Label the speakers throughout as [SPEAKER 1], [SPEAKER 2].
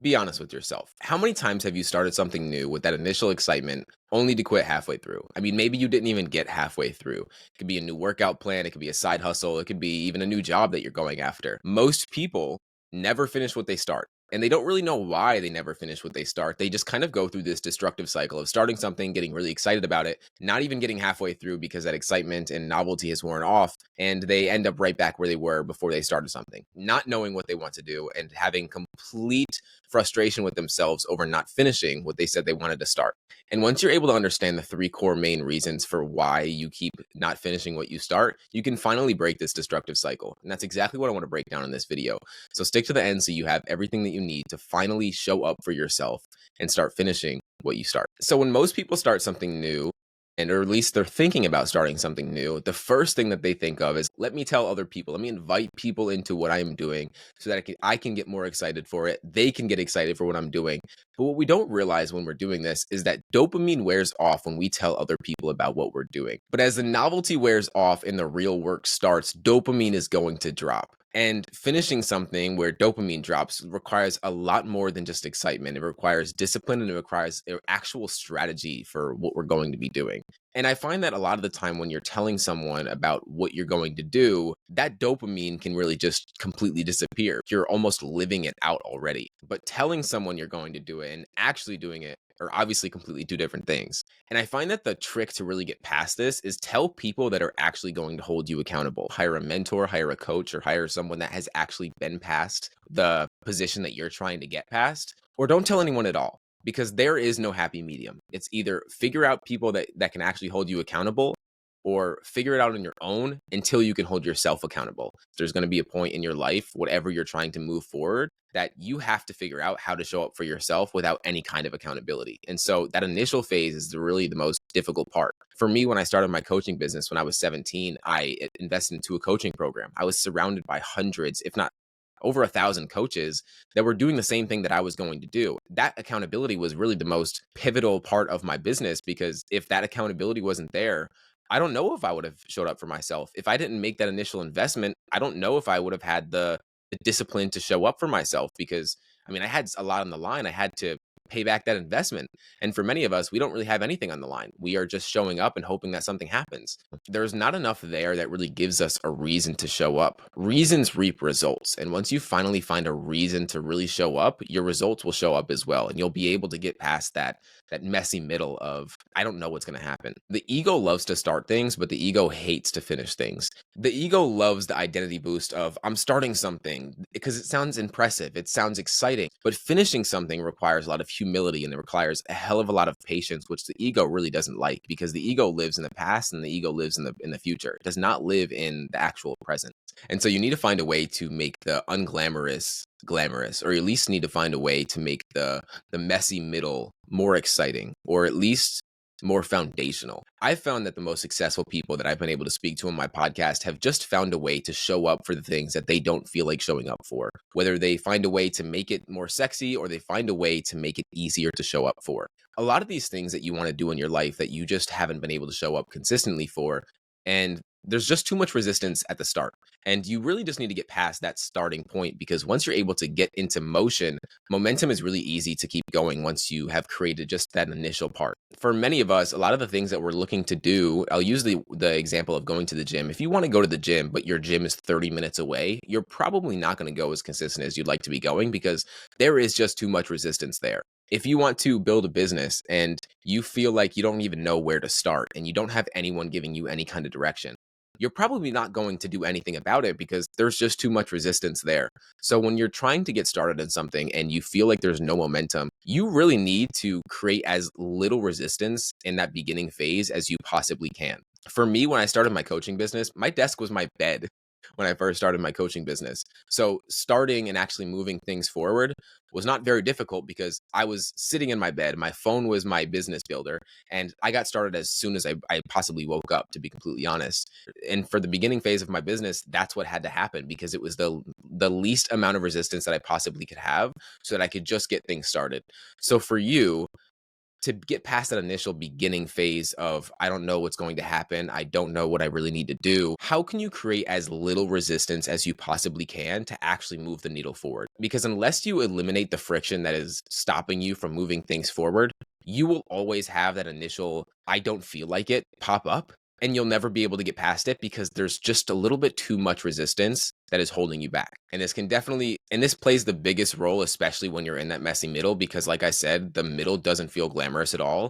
[SPEAKER 1] Be honest with yourself. How many times have you started something new with that initial excitement only to quit halfway through? I mean, maybe you didn't even get halfway through. It could be a new workout plan, it could be a side hustle, it could be even a new job that you're going after. Most people never finish what they start. And they don't really know why they never finish what they start. They just kind of go through this destructive cycle of starting something, getting really excited about it, not even getting halfway through because that excitement and novelty has worn off. And they end up right back where they were before they started something, not knowing what they want to do and having complete frustration with themselves over not finishing what they said they wanted to start. And once you're able to understand the three core main reasons for why you keep not finishing what you start, you can finally break this destructive cycle. And that's exactly what I want to break down in this video. So stick to the end so you have everything that you need to finally show up for yourself and start finishing what you start. So when most people start something new, and or at least they're thinking about starting something new, the first thing that they think of is, let me tell other people, let me invite people into what I'm doing so that I can get more excited for it. They can get excited for what I'm doing. But what we don't realize when we're doing this is that dopamine wears off when we tell other people about what we're doing. But as the novelty wears off and the real work starts, dopamine is going to drop. And finishing something where dopamine drops requires a lot more than just excitement. It requires discipline and it requires actual strategy for what we're going to be doing. And I find that a lot of the time when you're telling someone about what you're going to do, that dopamine can really just completely disappear. You're almost living it out already. But telling someone you're going to do it and actually doing it are obviously completely two different things. And I find that the trick to really get past this is tell people that are actually going to hold you accountable. Hire a mentor, hire a coach, or hire someone that has actually been past the position that you're trying to get past, or don't tell anyone at all, because there is no happy medium. It's either figure out people that can actually hold you accountable, or figure it out on your own until you can hold yourself accountable. There's going to be a point in your life, whatever you're trying to move forward, that you have to figure out how to show up for yourself without any kind of accountability. And so that initial phase is really the most difficult part. For me, when I started my coaching business when I was 17, I invested into a coaching program. I was surrounded by hundreds, if not over 1,000 coaches that were doing the same thing that I was going to do. That accountability was really the most pivotal part of my business, because if that accountability wasn't there, I don't know if I would have showed up for myself. If I didn't make that initial investment, I don't know if I would have had the discipline to show up for myself, because I mean, I had a lot on the line. I had to pay back that investment. And for many of us, we don't really have anything on the line. We are just showing up and hoping that something happens. There's not enough there that really gives us a reason to show up. Reasons reap results. And once you finally find a reason to really show up, your results will show up as well. And you'll be able to get past that messy middle of, I don't know what's going to happen. The ego loves to start things, but the ego hates to finish things. The ego loves the identity boost of, I'm starting something, because it sounds impressive, it sounds exciting. But finishing something requires a lot of humility, and it requires a hell of a lot of patience, which the ego really doesn't like, because the ego lives in the past and the ego lives in the future. It does not live in the actual present. And so you need to find a way to make the unglamorous glamorous, or at least need to find a way to make the messy middle more exciting, or at least more foundational. I've found that the most successful people that I've been able to speak to on my podcast have just found a way to show up for the things that they don't feel like showing up for. Whether they find a way to make it more sexy, or they find a way to make it easier to show up for. A lot of these things that you want to do in your life that you just haven't been able to show up consistently for, and there's just too much resistance at the start. And you really just need to get past that starting point, because once you're able to get into motion, momentum is really easy to keep going once you have created just that initial part. For many of us, a lot of the things that we're looking to do, I'll use the example of going to the gym. If you want to go to the gym, but your gym is 30 minutes away, you're probably not going to go as consistent as you'd like to be going, because there is just too much resistance there. If you want to build a business and you feel like you don't even know where to start, and you don't have anyone giving you any kind of direction, you're probably not going to do anything about it, because there's just too much resistance there. So when you're trying to get started in something and you feel like there's no momentum, you really need to create as little resistance in that beginning phase as you possibly can. For me, when I started my coaching business, my desk was my bed when I first started my coaching business. So starting and actually moving things forward was not very difficult, because I was sitting in my bed. My phone was my business builder, and I got started as soon as I possibly woke up, to be completely honest. And for the beginning phase of my business, that's what had to happen, because it was the least amount of resistance that I possibly could have, so that I could just get things started. So for you, to get past that initial beginning phase of, I don't know what's going to happen, I don't know what I really need to do, how can you create as little resistance as you possibly can to actually move the needle forward? Because unless you eliminate the friction that is stopping you from moving things forward, you will always have that initial, I don't feel like it, pop up. And you'll never be able to get past it because there's just a little bit too much resistance that is holding you back. And this plays the biggest role, especially when you're in that messy middle, because like I said, the middle doesn't feel glamorous at all.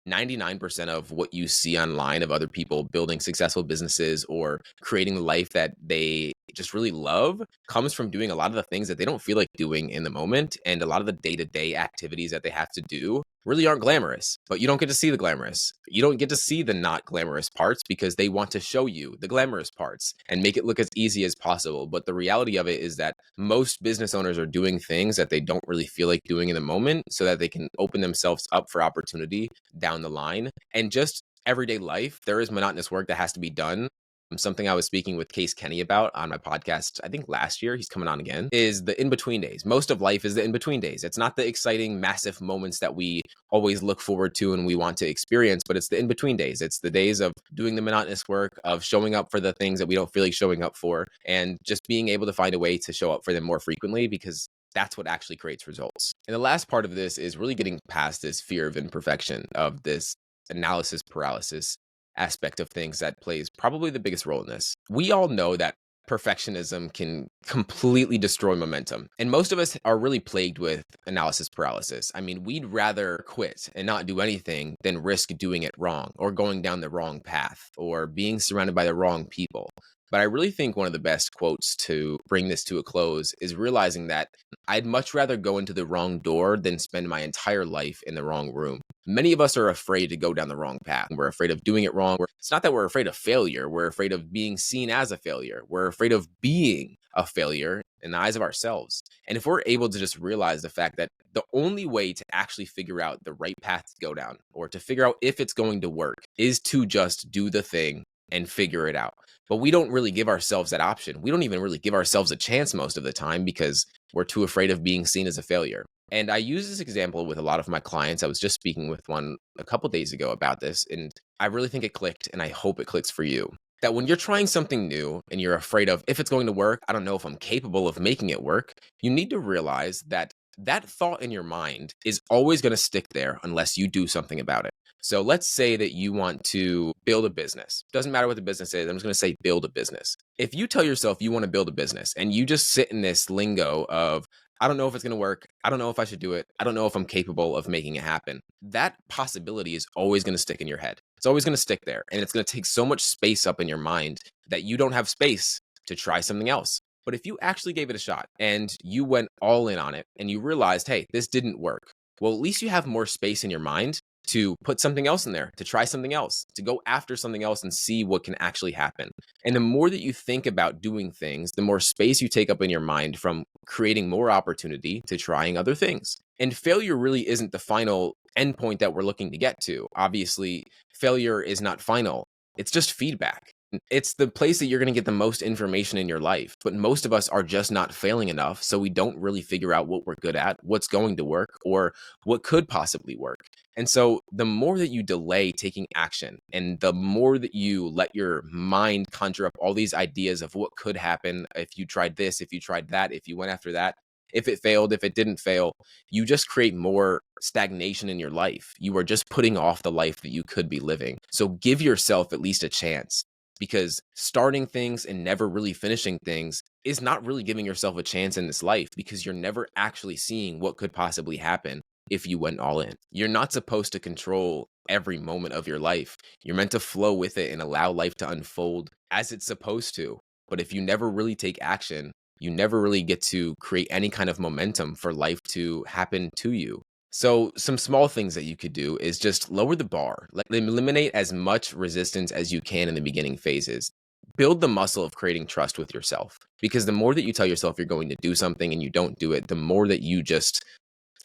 [SPEAKER 1] 99% of what you see online of other people building successful businesses or creating the life that they just really love comes from doing a lot of the things that they don't feel like doing in the moment. And a lot of the day-to-day activities that they have to do really aren't glamorous, but you don't get to see the glamorous. You don't get to see the not glamorous parts because they want to show you the glamorous parts and make it look as easy as possible. But the reality of it is that most business owners are doing things that they don't really feel like doing in the moment so that they can open themselves up for opportunity down the line. And just everyday life, there is monotonous work that has to be done. Something I was speaking with Case Kenny about on my podcast, I think last year, he's coming on again, is the in-between days. Most of life is the in-between days. It's not the exciting, massive moments that we always look forward to and we want to experience, but it's the in-between days. It's the days of doing the monotonous work, of showing up for the things that we don't feel like showing up for, and just being able to find a way to show up for them more frequently, because that's what actually creates results. And the last part of this is really getting past this fear of imperfection, of this analysis paralysis aspect of things that plays probably the biggest role in this. We all know that perfectionism can completely destroy momentum. And most of us are really plagued with analysis paralysis. I mean, we'd rather quit and not do anything than risk doing it wrong or going down the wrong path or being surrounded by the wrong people. But I really think one of the best quotes to bring this to a close is realizing that I'd much rather go into the wrong door than spend my entire life in the wrong room. Many of us are afraid to go down the wrong path. We're afraid of doing it wrong. It's not that we're afraid of failure. We're afraid of being seen as a failure. We're afraid of being a failure in the eyes of ourselves. And if we're able to just realize the fact that the only way to actually figure out the right path to go down, or to figure out if it's going to work, is to just do the thing and figure it out. But we don't really give ourselves that option. We don't even really give ourselves a chance most of the time because we're too afraid of being seen as a failure. And I use this example with a lot of my clients. I was just speaking with one a couple days ago about this, and I really think it clicked, and I hope it clicks for you. That when you're trying something new and you're afraid of if it's going to work, I don't know if I'm capable of making it work, you need to realize that that thought in your mind is always going to stick there unless you do something about it. So let's say that you want to build a business. Doesn't matter what the business is. I'm just going to say build a business. If you tell yourself you want to build a business and you just sit in this lingo of, I don't know if it's going to work, I don't know if I should do it, I don't know if I'm capable of making it happen, that possibility is always going to stick in your head. It's always going to stick there. And it's going to take so much space up in your mind that you don't have space to try something else. But if you actually gave it a shot and you went all in on it and you realized, hey, this didn't work, well, at least you have more space in your mind to put something else in there, to try something else, to go after something else and see what can actually happen. And the more that you think about doing things, the more space you take up in your mind from creating more opportunity to trying other things. And failure really isn't the final endpoint that we're looking to get to. Obviously, failure is not final. It's just feedback. It's the place that you're going to get the most information in your life. But most of us are just not failing enough, so we don't really figure out what we're good at, what's going to work, or what could possibly work. And so the more that you delay taking action and the more that you let your mind conjure up all these ideas of what could happen if you tried this, if you tried that, if you went after that, if it failed, if it didn't fail, you just create more stagnation in your life. You are just putting off the life that you could be living. So give yourself at least a chance. Because starting things and never really finishing things is not really giving yourself a chance in this life, because you're never actually seeing what could possibly happen if you went all in. You're not supposed to control every moment of your life. You're meant to flow with it and allow life to unfold as it's supposed to. But if you never really take action, you never really get to create any kind of momentum for life to happen to you. So some small things that you could do is just lower the bar, eliminate as much resistance as you can in the beginning phases. Build the muscle of creating trust with yourself, because the more that you tell yourself you're going to do something and you don't do it, the more that you just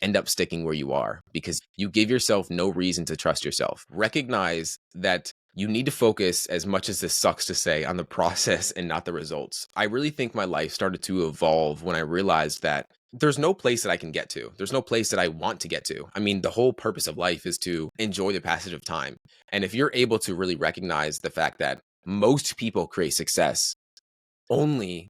[SPEAKER 1] end up sticking where you are, because you give yourself no reason to trust yourself. Recognize that you need to focus, as much as this sucks to say, on the process and not the results. I really think my life started to evolve when I realized that There's no place that I can get to. There's no place that I want to get to. I mean, the whole purpose of life is to enjoy the passage of time. And if you're able to really recognize the fact that most people create success only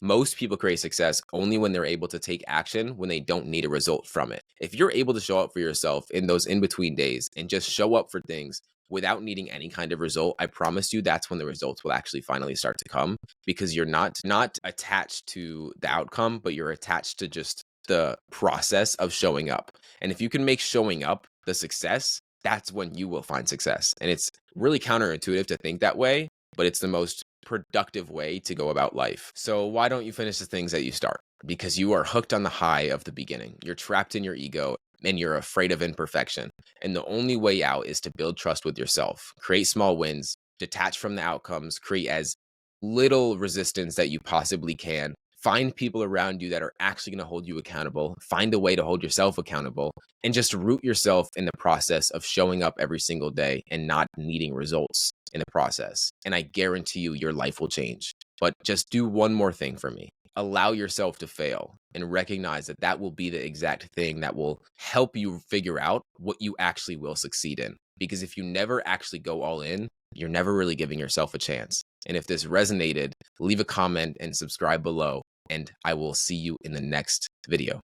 [SPEAKER 1] most people create success only when they're able to take action when they don't need a result from it. If you're able to show up for yourself in those in between days and just show up for things without needing any kind of result, I promise you that's when the results will actually finally start to come, because you're not attached to the outcome, but you're attached to just the process of showing up. And if you can make showing up the success, that's when you will find success. And it's really counterintuitive to think that way, but it's the most productive way to go about life. So why don't you finish the things that you start? Because you are hooked on the high of the beginning. You're trapped in your ego and you're afraid of imperfection. And the only way out is to build trust with yourself, create small wins, detach from the outcomes, create as little resistance that you possibly can. Find people around you that are actually going to hold you accountable. Find a way to hold yourself accountable, and just root yourself in the process of showing up every single day and not needing results in the process. And I guarantee you, your life will change. But just do one more thing for me. Allow yourself to fail and recognize that that will be the exact thing that will help you figure out what you actually will succeed in. Because if you never actually go all in, you're never really giving yourself a chance. And if this resonated, leave a comment and subscribe below, and I will see you in the next video.